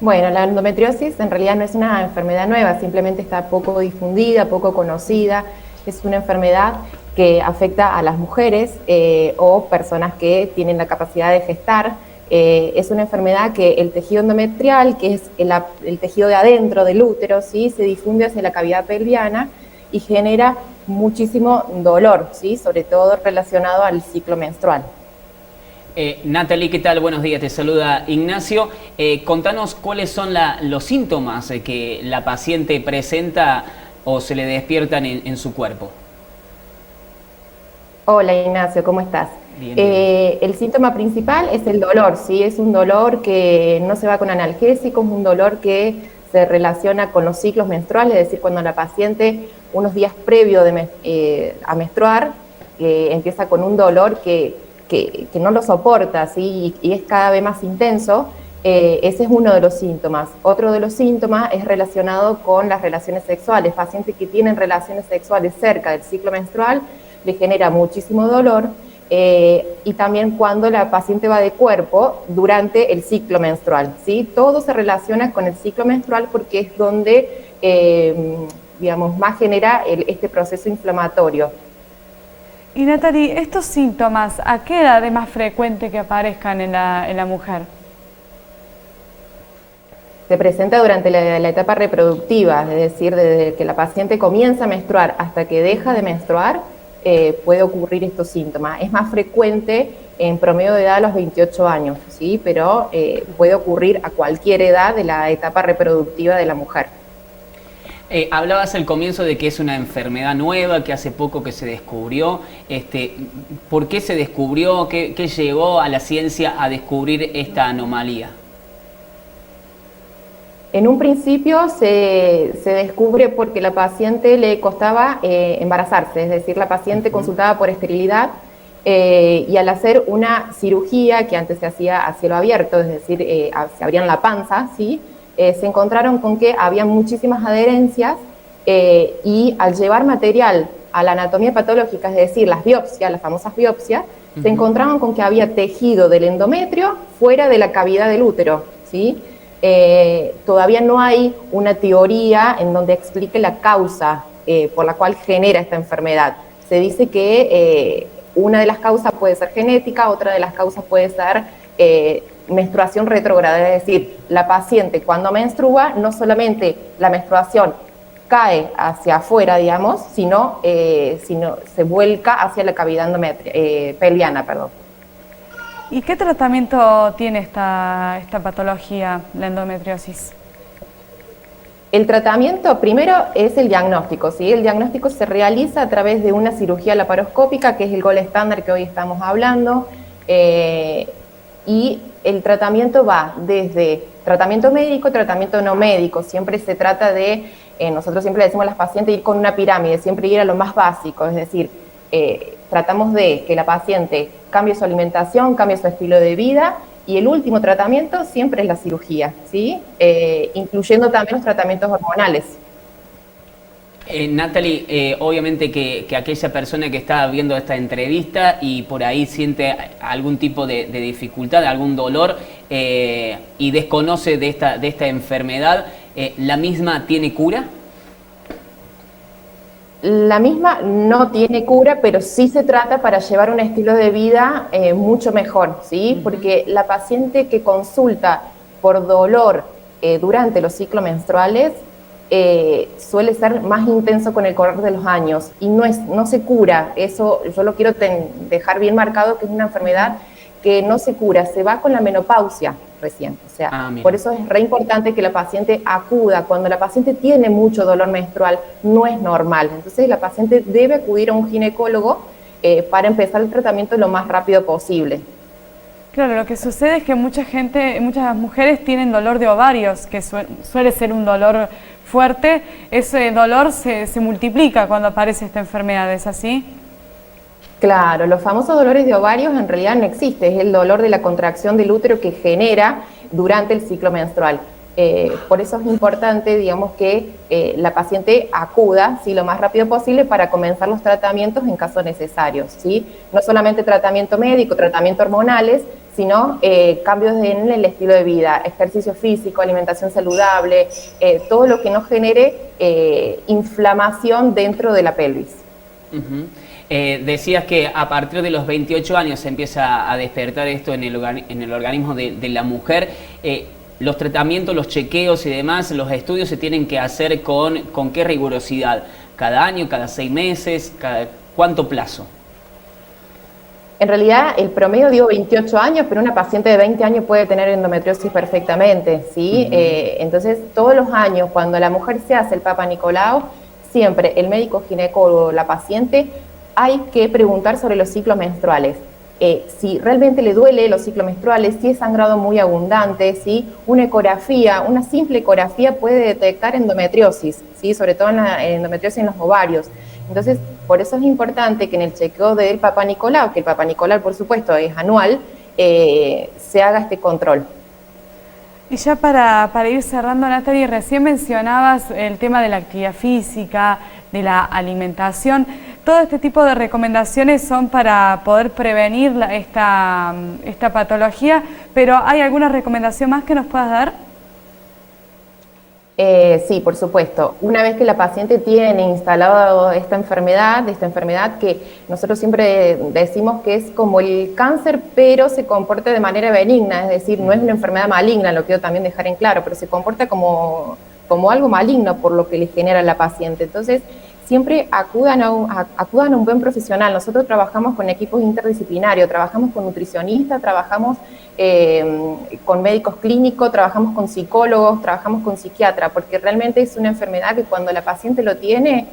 Bueno, la endometriosis en realidad no es una enfermedad nueva, simplemente está poco difundida, poco conocida. Es una enfermedad que afecta a las mujeres o personas que tienen la capacidad de gestar. Es una enfermedad que el tejido endometrial, que es el tejido de adentro del útero, ¿sí? Se difunde hacia la cavidad pelviana y genera muchísimo dolor, ¿sí? Sobre todo relacionado al ciclo menstrual. Natalie, ¿qué tal? Buenos días, te saluda Ignacio. Contanos cuáles son los síntomas que la paciente presenta o se le despiertan en su cuerpo. Hola Ignacio, ¿cómo estás? Bien, bien. El síntoma principal es el dolor, ¿sí? Es un dolor que no se va con analgésicos, un dolor que se relaciona con los ciclos menstruales, es decir, cuando la paciente unos días previo a menstruar empieza con un dolor que no lo soporta, ¿sí? Y es cada vez más intenso. Ese es uno de los síntomas. Otro de los síntomas es relacionado con las relaciones sexuales. Pacientes que tienen relaciones sexuales cerca del ciclo menstrual le genera muchísimo dolor, y también cuando la paciente va de cuerpo durante el ciclo menstrual, ¿sí? Todo se relaciona con el ciclo menstrual porque es donde, digamos, más genera este proceso inflamatorio. Y Natalie, ¿estos síntomas a qué edad es más frecuente que aparezcan en la mujer? Se presenta durante la etapa reproductiva, es decir, desde que la paciente comienza a menstruar hasta que deja de menstruar, puede ocurrir estos síntomas. Es más frecuente en promedio de edad a los 28 años, ¿sí? Pero puede ocurrir a cualquier edad de la etapa reproductiva de la mujer. Hablabas al comienzo de que es una enfermedad nueva, que hace poco que se descubrió. ¿Por qué se descubrió? ¿Qué llevó a la ciencia a descubrir esta anomalía? En un principio se descubre porque la paciente le costaba embarazarse, es decir, la paciente consultaba por esterilidad, y al hacer una cirugía que antes se hacía a cielo abierto, es decir, se abrían la panza, ¿sí? Se encontraron con que había muchísimas adherencias, y al llevar material a la anatomía patológica, es decir, las biopsias, las famosas biopsias, se encontraron con que había tejido del endometrio fuera de la cavidad del útero, ¿sí? Todavía no hay una teoría en donde explique la causa por la cual genera esta enfermedad. Se dice que una de las causas puede ser genética, otra de las causas puede ser menstruación retrógrada, es decir, la paciente cuando menstrua, no solamente la menstruación cae hacia afuera, digamos, sino se vuelca hacia la cavidad pelviana, perdón. ¿Y qué tratamiento tiene esta patología, la endometriosis? El tratamiento primero es el diagnóstico, ¿sí? El diagnóstico se realiza a través de una cirugía laparoscópica, que es el gold estándar que hoy estamos hablando, y el tratamiento va desde tratamiento médico, tratamiento no médico. Siempre se trata de, nosotros siempre le decimos a las pacientes ir con una pirámide, siempre ir a lo más básico, es decir, tratamos de que la paciente cambie su alimentación, cambie su estilo de vida, y el último tratamiento siempre es la cirugía, ¿sí? Incluyendo también los tratamientos hormonales. Natalie, obviamente que aquella persona que está viendo esta entrevista y por ahí siente algún tipo de dificultad, algún dolor, y desconoce de esta enfermedad, ¿la misma tiene cura? La misma no tiene cura, pero sí se trata para llevar un estilo de vida mucho mejor, ¿sí? Porque la paciente que consulta por dolor durante los ciclos menstruales suele ser más intenso con el correr de los años y no se cura. Eso yo lo quiero dejar bien marcado, que es una enfermedad que no se cura, se va con la menopausia recién. O sea, por eso es re importante que la paciente acuda. Cuando la paciente tiene mucho dolor menstrual, no es normal. Entonces la paciente debe acudir a un ginecólogo para empezar el tratamiento lo más rápido posible. Claro, lo que sucede es que muchas mujeres tienen dolor de ovarios, que suele ser un dolor fuerte. Ese dolor se multiplica cuando aparece esta enfermedad, ¿es así? Claro, los famosos dolores de ovarios en realidad no existen, es el dolor de la contracción del útero que genera durante el ciclo menstrual. Por eso es importante, digamos, que la paciente acuda, ¿sí?, lo más rápido posible para comenzar los tratamientos en caso necesario, ¿sí? No solamente tratamiento médico, tratamiento hormonales, sino cambios en el estilo de vida, ejercicio físico, alimentación saludable, todo lo que no genere inflamación dentro de la pelvis. Decías que a partir de los 28 años se empieza a despertar esto en el organismo de la mujer. Los tratamientos, los chequeos y demás, los estudios se tienen que hacer con qué rigurosidad. ¿Cada año, cada 6 meses? ¿Cuánto plazo? En realidad, el promedio digo 28 años, pero una paciente de 20 años puede tener endometriosis perfectamente, ¿sí? Entonces, todos los años, cuando la mujer se hace el Papa Nicolau, siempre el médico ginecólogo, la paciente, hay que preguntar sobre los ciclos menstruales. Si realmente le duele los ciclos menstruales, si es sangrado muy abundante, ¿sí? Una ecografía, una simple ecografía puede detectar endometriosis, ¿sí? Sobre todo en la endometriosis en los ovarios. Entonces, por eso es importante que en el chequeo del Papa Nicolau, que el Papa Nicolau por supuesto es anual, se haga este control. Y ya para ir cerrando, Natalie, recién mencionabas el tema de la actividad física, de la alimentación. Todo este tipo de recomendaciones son para poder prevenir esta patología, pero ¿hay alguna recomendación más que nos puedas dar? Sí, por supuesto. Una vez que la paciente tiene instalado esta enfermedad que nosotros siempre decimos que es como el cáncer, pero se comporta de manera benigna, es decir, no es una enfermedad maligna, lo quiero también dejar en claro, pero se comporta como algo maligno por lo que le genera a la paciente. Entonces, siempre acudan a un buen profesional. Nosotros trabajamos con equipos interdisciplinarios, trabajamos con nutricionistas, trabajamos con médicos clínicos, trabajamos con psicólogos, trabajamos con psiquiatras, porque realmente es una enfermedad que cuando la paciente lo tiene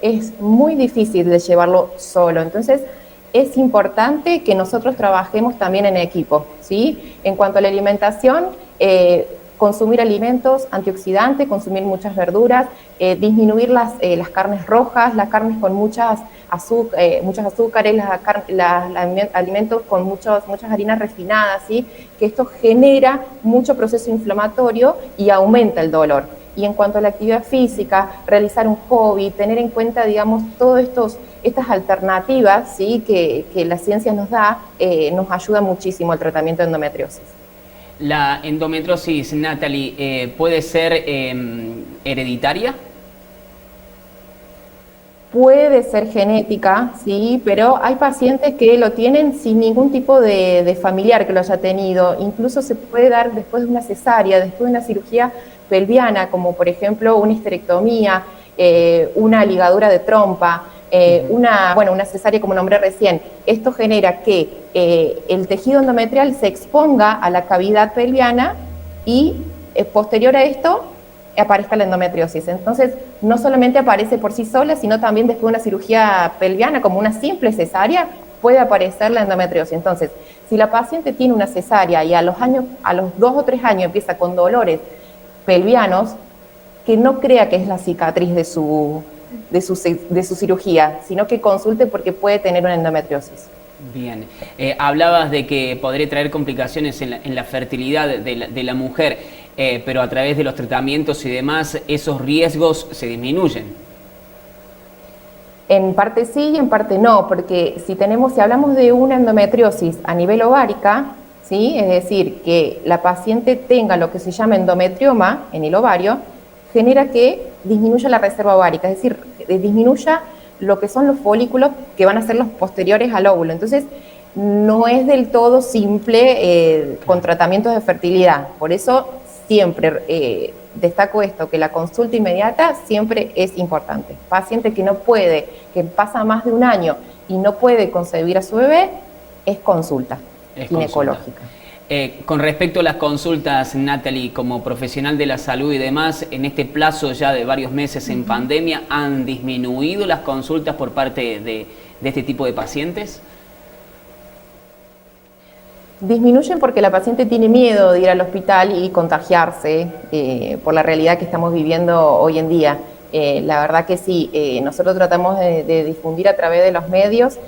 es muy difícil de llevarlo solo. Entonces, es importante que nosotros trabajemos también en equipo, ¿sí? En cuanto a la alimentación, consumir alimentos antioxidantes, consumir muchas verduras, disminuir las carnes rojas, las carnes con muchos azúcares, alimentos con muchas harinas refinadas, ¿sí? Que esto genera mucho proceso inflamatorio y aumenta el dolor. Y en cuanto a la actividad física, realizar un hobby, tener en cuenta, digamos, todas estas alternativas, ¿sí? que la ciencia nos da, nos ayuda muchísimo al tratamiento de endometriosis. ¿La endometriosis, Natalie, puede ser hereditaria? Puede ser genética, sí, pero hay pacientes que lo tienen sin ningún tipo de familiar que lo haya tenido. Incluso se puede dar después de una cesárea, después de una cirugía pelviana, como por ejemplo una histerectomía, una ligadura de trompa, una cesárea como nombré recién. Esto genera que el tejido endometrial se exponga a la cavidad pelviana y posterior a esto aparezca la endometriosis. Entonces, no solamente aparece por sí sola, sino también después de una cirugía pelviana, como una simple cesárea, puede aparecer la endometriosis. Entonces, si la paciente tiene una cesárea y a los 2 o 3 años empieza con dolores pelvianos, que no crea que es la cicatriz de su cirugía, sino que consulte porque puede tener una endometriosis. Bien. Hablabas de que podría traer complicaciones en la fertilidad de la mujer, pero a través de los tratamientos y demás, ¿esos riesgos se disminuyen? En parte sí y en parte no, porque si hablamos de una endometriosis a nivel ovárica, ¿sí? Es decir, que la paciente tenga lo que se llama endometrioma en el ovario, genera que disminuya la reserva ovárica, es decir, disminuya lo que son los folículos que van a ser los posteriores al óvulo. Entonces, no es del todo simple con tratamientos de fertilidad. Por eso siempre destaco esto, que la consulta inmediata siempre es importante. Paciente que no puede, que pasa más de un año y no puede concebir a su bebé, es consulta ginecológica. Con respecto a las consultas, Natalie, como profesional de la salud y demás, en este plazo ya de varios meses en pandemia, ¿han disminuido las consultas por parte de este tipo de pacientes? Disminuyen porque la paciente tiene miedo de ir al hospital y contagiarse por la realidad que estamos viviendo hoy en día. La verdad que sí, nosotros tratamos de difundir a través de los medios,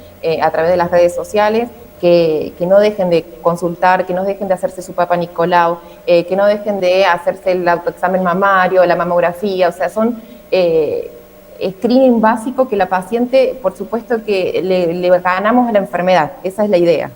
a través de las redes sociales, que no dejen de consultar, que no dejen de hacerse su Papa Nicolau, que no dejen de hacerse el autoexamen mamario, la mamografía, o sea, son screening básico que la paciente, por supuesto que le ganamos a la enfermedad, esa es la idea.